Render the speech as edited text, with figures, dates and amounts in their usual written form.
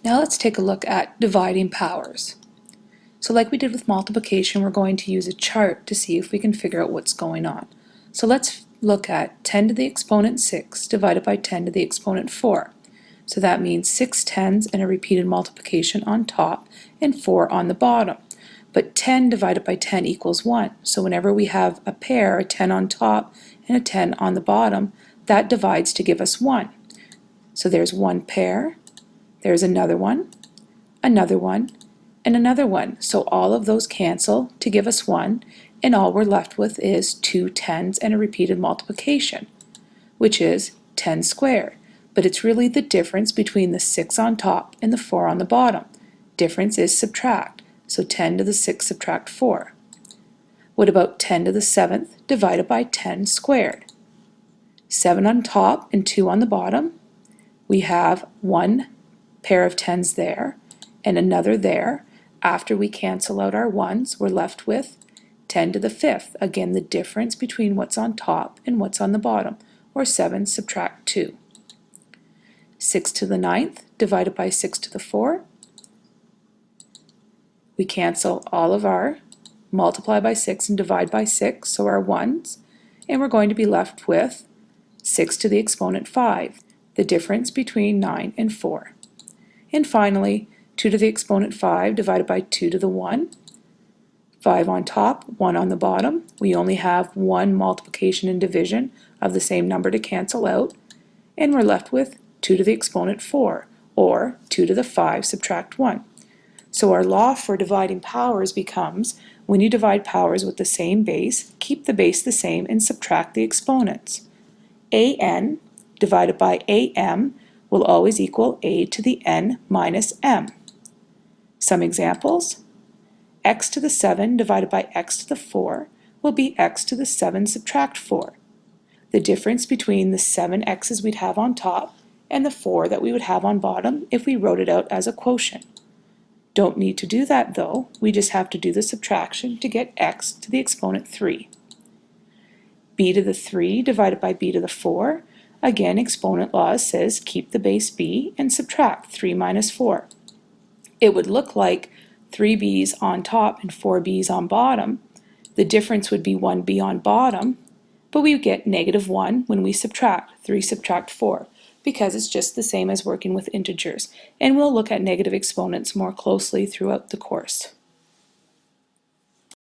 Now let's take a look at dividing powers. So like we did with multiplication, we're going to use a chart to see if we can figure out what's going on. So let's look at 10 to the exponent 6 divided by 10 to the exponent 4. So that means 6 tens and a repeated multiplication on top and 4 on the bottom. But 10 divided by 10 equals 1. So whenever we have a pair, a 10 on top and a 10 on the bottom, that divides to give us 1. So there's one pair, there's another one, and another one. So all of those cancel to give us 1, and all we're left with is 2 tens and a repeated multiplication, which is 10 squared. But it's really the difference between the 6 on top and the 4 on the bottom. Difference is subtract, so 10 to the 6 subtract 4. What about 10 to the 7th divided by 10 squared? 7 on top and 2 on the bottom. We have one pair of tens there and another there. After we cancel out our ones, we're left with 10 to the 5th. Again, the difference between what's on top and what's on the bottom, or 7 subtract 2. 6 to the 9th divided by 6 to the 4. We cancel all of our multiply by 6 and divide by 6, so our ones, and we're going to be left with 6 to the exponent 5, the difference between 9 and 4. And finally, 2 to the exponent 5 divided by 2 to the 1. 5 on top, 1 on the bottom. We only have one multiplication and division of the same number to cancel out, and we're left with 2 to the exponent 4, or 2 to the 5 subtract 1. So our law for dividing powers becomes, when you divide powers with the same base, keep the base the same and subtract the exponents. an divided by am will always equal a to the n minus m. Some examples: x to the 7 divided by x to the 4 will be x to the 7 subtract 4. The difference between the 7 x's we'd have on top and the 4 that we would have on bottom if we wrote it out as a quotient. Don't need to do that though, we just have to do the subtraction to get x to the exponent 3. b to the 3 divided by b to the 4. Again, exponent law says keep the base b and subtract 3 minus 4. It would look like 3 b's on top and 4 b's on bottom. The difference would be 1 b on bottom, but we get negative 1 when we subtract 3 subtract 4, because it's just the same as working with integers, and we'll look at negative exponents more closely throughout the course.